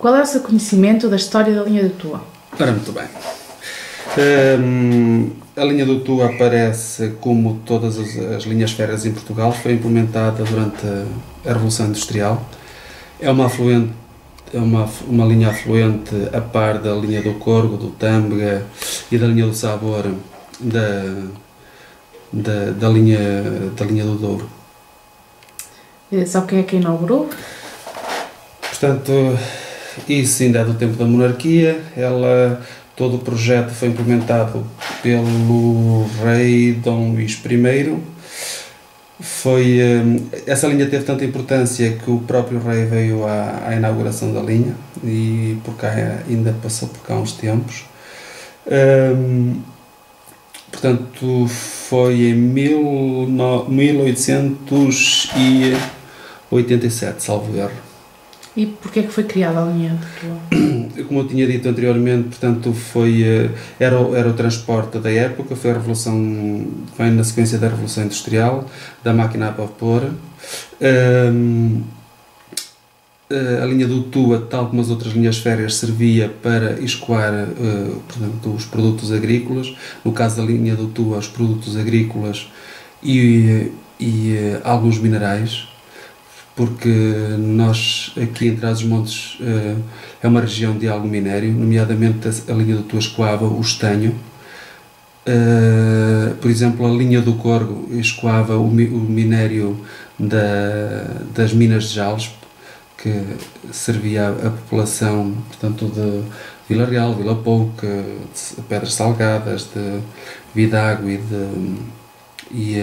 Qual é o seu conhecimento da história da linha do Tua? Ora, muito bem. A linha do Tua aparece, como todas as linhas férreas em Portugal, foi implementada durante a Revolução Industrial. É uma linha afluente a par da linha do Corgo, do Tâmega e da linha do Sabor da linha do Douro. Sabe quem é que inaugurou? Portanto, isso ainda é do tempo da monarquia. Todo o projeto foi implementado pelo rei Dom Luís I. Essa linha teve tanta importância que o próprio rei veio à inauguração da linha e por cá ainda passou por cá uns tempos. Portanto, foi em 1887, salvo erro. E porquê é que foi criada a linha do Tua? Como eu tinha dito anteriormente, portanto, era o transporte da época, vem na sequência da Revolução Industrial, da máquina a vapor. A linha do Tua, tal como as outras linhas férreas, servia para escoar portanto, os produtos agrícolas. No caso da linha do Tua, os produtos agrícolas e alguns minerais, porque nós aqui em Trás-os-Montes é uma região de algum minério, nomeadamente a linha do Tua escoava o estanho. Por exemplo, a linha do Corgo escoava o minério das minas de Jales, que servia a população, portanto, de Vila Real, Vila Pouca, de Pedras Salgadas, de Vidago e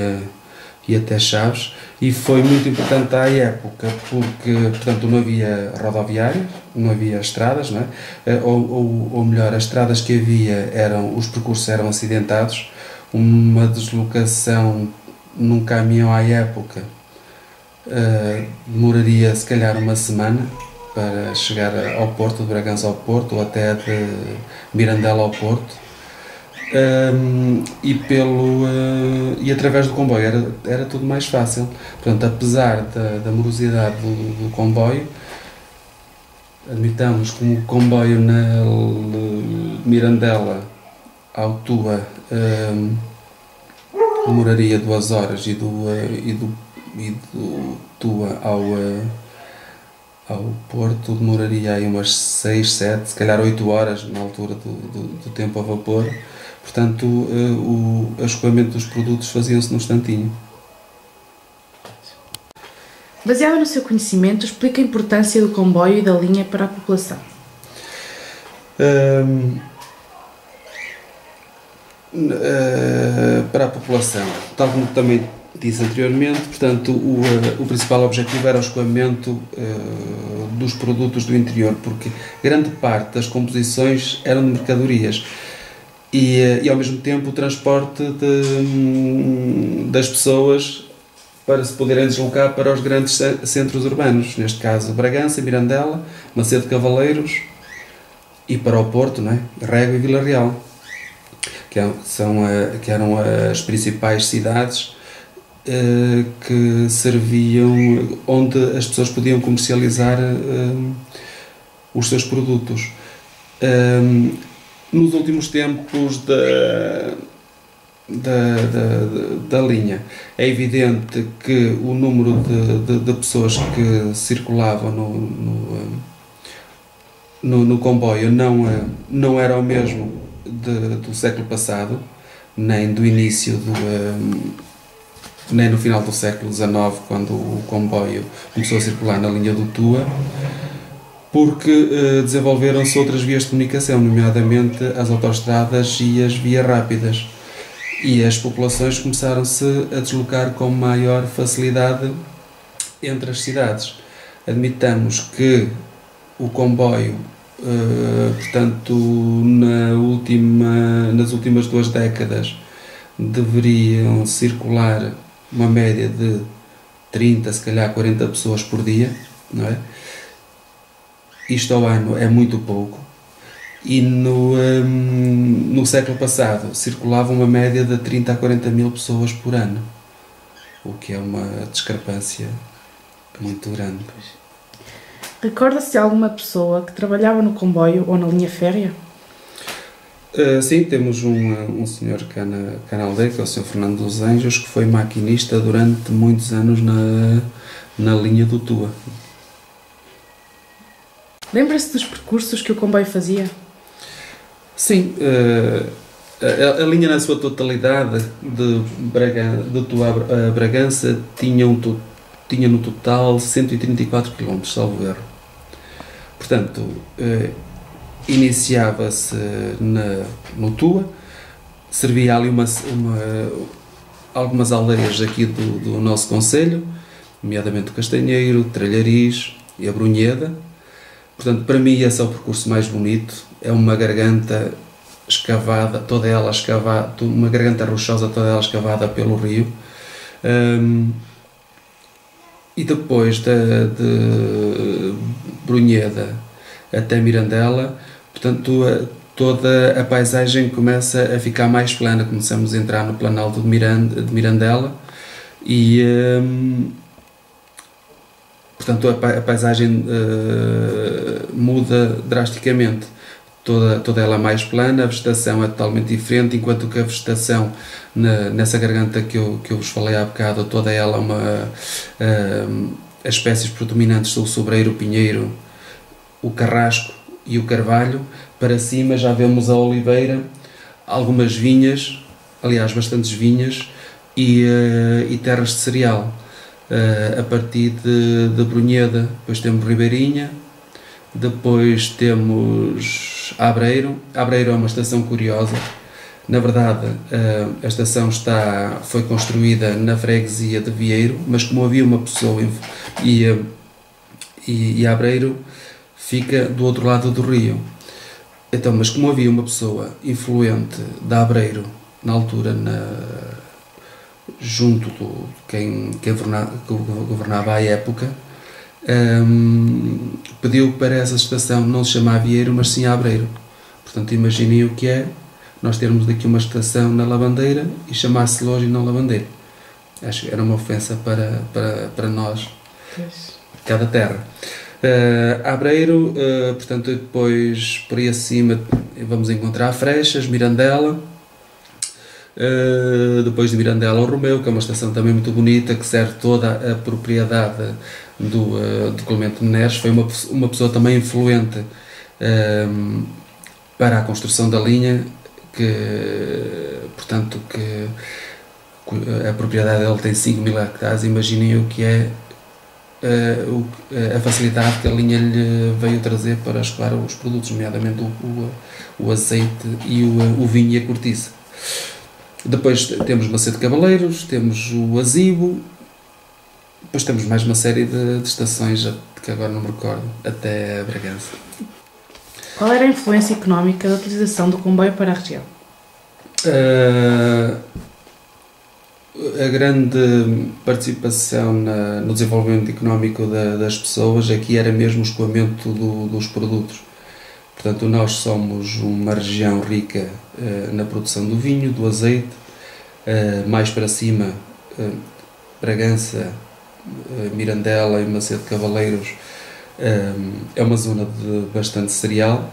até Chaves. E foi muito importante à época porque, portanto, não havia rodoviárias, não havia estradas, não é? Ou melhor, as estradas que havia, os percursos eram acidentados. Uma deslocação num caminhão à época demoraria se calhar uma semana para chegar ao Porto, de Bragança ao Porto, ou até de Mirandela ao Porto. E através do comboio era tudo mais fácil. Portanto, apesar da morosidade do comboio, admitamos que o comboio na Mirandela ao Tua demoraria 2 horas e do Tua ao Porto demoraria aí umas 6, 7, se calhar 8 horas na altura do tempo a vapor. Portanto, o escoamento dos produtos fazia-se num instantinho. Baseado no seu conhecimento, explica a importância do comboio e da linha para a população. Para a população, tal como também disse anteriormente, portanto, o principal objetivo era o escoamento dos produtos do interior, porque grande parte das composições eram de mercadorias. E ao mesmo tempo o transporte das pessoas para se poderem deslocar para os grandes centros urbanos, neste caso Bragança, Mirandela, Macedo de Cavaleiros e para o Porto, não é? Régua e Vila Real, que eram as principais cidades que serviam, onde as pessoas podiam comercializar os seus produtos. Nos últimos tempos da linha, é evidente que o número de pessoas que circulavam no comboio não era o mesmo do século passado, nem do início nem no final do século XIX, quando o comboio começou a circular na linha do Tua, porque desenvolveram-se outras vias de comunicação, nomeadamente as autoestradas e as vias rápidas, e as populações começaram-se a deslocar com maior facilidade entre as cidades. Admitamos que o comboio, portanto, nas últimas 2 décadas, deveriam circular uma média de 30, se calhar 40 pessoas por dia, não é? Isto ao ano é muito pouco. E no século passado circulava uma média de 30 a 40 mil pessoas por ano, o que é uma discrepância muito grande. Recorda-se de alguma pessoa que trabalhava no comboio ou na linha férrea? Sim, temos um senhor cá na aldeia, que é o Sr. Fernando dos Anjos, que foi maquinista durante muitos anos na linha do Tua. Lembra-se dos percursos que o comboio fazia? Sim, a linha na sua totalidade de Tua a Bragança tinha no total 134 km, salvo erro. Portanto, iniciava-se no Tua, servia ali algumas aldeias aqui do nosso concelho, nomeadamente o Castanheiro, Tralhariz e a Brunheda. Portanto, para mim esse é o percurso mais bonito, é uma garganta escavada, toda ela escavada, uma garganta rochosa, toda ela escavada pelo rio. E depois de Brunheda até Mirandela, portanto, toda a paisagem começa a ficar mais plana, começamos a entrar no Planalto de Mirandela e, portanto, a paisagem muda drasticamente, toda ela mais plana, a vegetação é totalmente diferente, enquanto que a vegetação nessa garganta que eu vos falei há bocado, toda ela as espécies predominantes são o sobreiro, o pinheiro, o carrasco e o carvalho. Para cima já vemos a oliveira, algumas vinhas, aliás bastantes vinhas e terras de cereal. A partir de Brunheda, depois temos Ribeirinha, depois temos Abreiro. Abreiro é uma estação curiosa. Na verdade, a estação foi construída na freguesia de Vieiro, mas como havia uma pessoa e Abreiro fica do outro lado do rio. Então, mas como havia uma pessoa influente de Abreiro, na altura, junto de quem governava à época, pediu para essa estação não se chamar Vieiro, mas sim Abreiro. Portanto, imaginem o que é nós termos daqui uma estação na Lavandeira e chamar-se Loja e não Lavandeira. Acho que era uma ofensa para nós, cada terra. Abreiro, portanto, depois por aí acima vamos encontrar Freixas, Mirandela, depois de Mirandela o Romeu, que é uma estação também muito bonita, que serve toda a propriedade do Clemente Neres. Foi uma pessoa também influente para a construção da linha, portanto, que a propriedade dele tem 5.000 hectares. Imaginem o que é a facilidade que a linha lhe veio trazer para escoar os produtos, nomeadamente o azeite e o vinho e a cortiça. Depois temos Macedo Cavaleiros, temos o Azibo, depois temos mais uma série de estações que agora não me recordo, até Bragança. Qual era a influência económica da utilização do comboio para a região? A grande participação no desenvolvimento económico das pessoas aqui era mesmo o escoamento dos produtos. Portanto, nós somos uma região rica na produção do vinho, do azeite, mais para cima, Bragança, Mirandela e Macedo Cavaleiros é uma zona de bastante cereal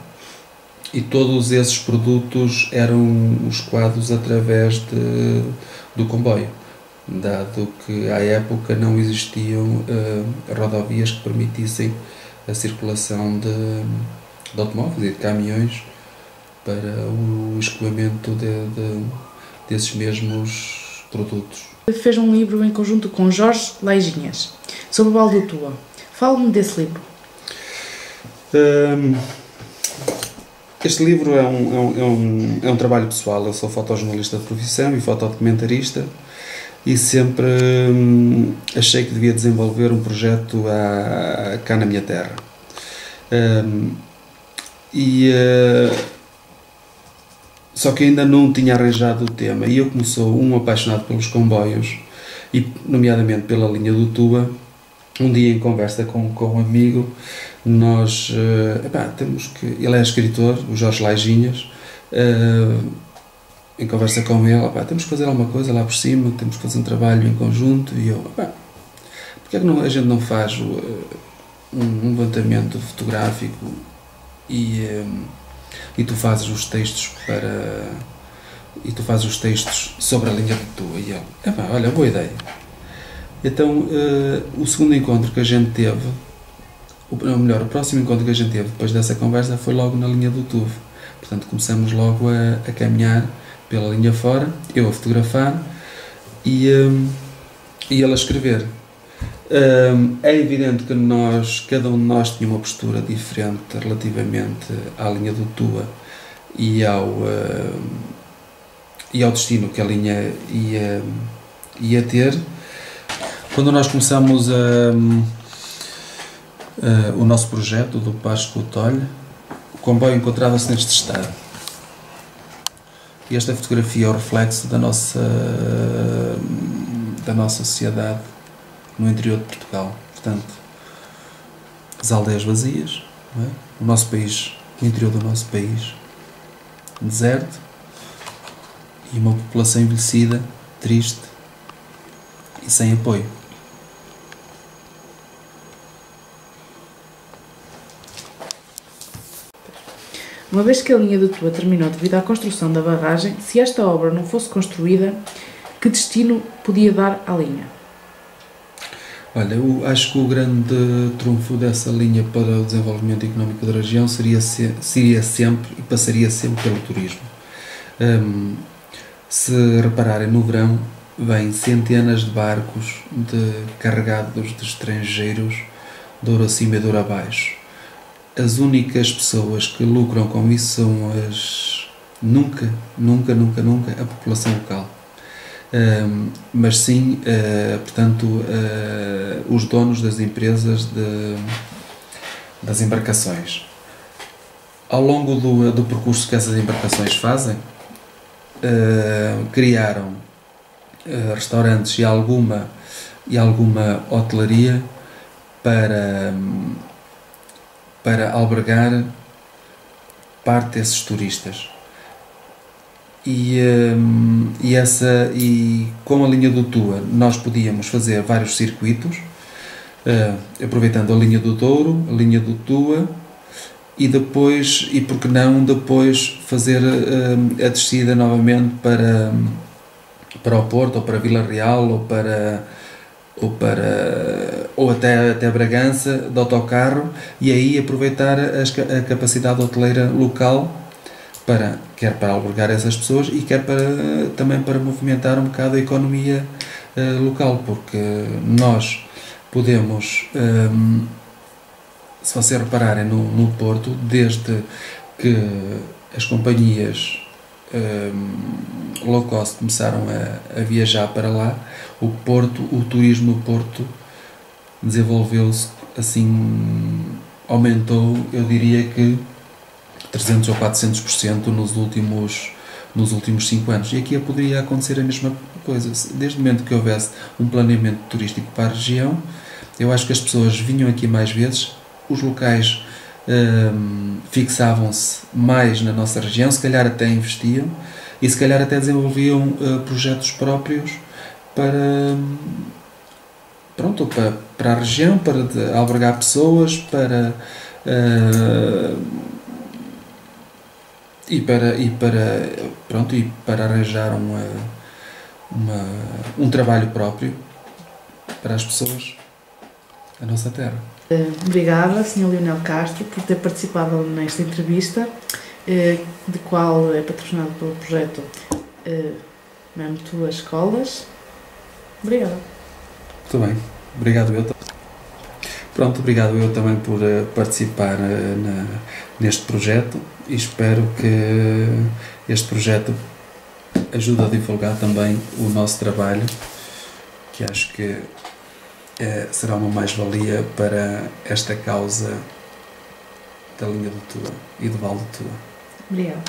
e todos esses produtos eram escoados através do comboio, dado que à época não existiam rodovias que permitissem a circulação de automóveis e de caminhões para o escoamento desses mesmos produtos. Fez um livro em conjunto com Jorge Lajinhas sobre o Vale do Tua. Fale-me desse livro. Este livro é um trabalho pessoal. Eu sou fotojornalista de profissão e fotodocumentarista e sempre achei que devia desenvolver um projeto cá na minha terra. Só que ainda não tinha arranjado o tema, e eu, como sou um apaixonado pelos comboios e nomeadamente pela linha do Tua, um dia em conversa com um amigo, nós temos que, ele é escritor, o Jorge Lajinhas, em conversa com ele, temos que fazer alguma coisa lá por cima, temos que fazer um trabalho em conjunto, e eu, porque é que a gente não faz um levantamento fotográfico e tu fazes os textos sobre a linha de Tua. E ele, olha, boa ideia. Então, o segundo encontro que a gente teve, o próximo encontro que a gente teve depois dessa conversa foi logo na linha do Tuve. Portanto, começamos logo a caminhar pela linha fora, eu a fotografar e ele a escrever. É evidente que cada um de nós tinha uma postura diferente relativamente à linha do Tua e ao destino que a linha ia ter. Quando nós começamos o nosso projeto do Pasco Tolho, o comboio encontrava-se neste estado. E esta fotografia é o reflexo da nossa sociedade no interior de Portugal. Portanto, as aldeias vazias, não é? O nosso país, o interior do nosso país, deserto, e uma população envelhecida, triste e sem apoio. Uma vez que a linha do Tua terminou devido à construção da barragem, se esta obra não fosse construída, que destino podia dar à linha? Olha, eu acho que o grande trunfo dessa linha para o desenvolvimento económico da região seria sempre e passaria sempre pelo turismo. Se repararem, no verão vêm centenas de barcos carregados de estrangeiros de ouro acima e de ouro abaixo. As únicas pessoas que lucram com isso são nunca a população local. Mas sim, portanto, os donos das empresas das embarcações. Ao longo do percurso que essas embarcações fazem, criaram restaurantes e alguma hotelaria para albergar parte desses turistas. E com a linha do Tua nós podíamos fazer vários circuitos, aproveitando a linha do Douro, a linha do Tua, e depois, e por que não depois fazer a descida novamente para o Porto, ou para Vila Real, ou até Bragança, de autocarro, e aí aproveitar a capacidade hoteleira local quer para albergar essas pessoas e quer também para movimentar um bocado a economia local, porque nós podemos, se vocês repararem no Porto, desde que as companhias low cost começaram a viajar para lá, o turismo no Porto desenvolveu-se assim, aumentou, eu diria que 300 ou 400% nos últimos 5 anos. E aqui poderia acontecer a mesma coisa. Desde o momento que houvesse um planeamento turístico para a região, eu acho que as pessoas vinham aqui mais vezes, os locais fixavam-se mais na nossa região, se calhar até investiam e se calhar até desenvolviam projetos próprios para a região, para albergar pessoas, para arranjar um trabalho próprio para as pessoas da nossa terra. Obrigada, Sr. Leonel Castro, por ter participado nesta entrevista, de qual é patrocinado pelo projeto Mesmo Tuas Escolas. Obrigada. Muito bem, obrigado eu. Obrigado eu também por participar neste projeto e espero que este projeto ajude a divulgar também o nosso trabalho, que acho que será uma mais-valia para esta causa da linha do Tua e do Vale do Tua. Obrigada.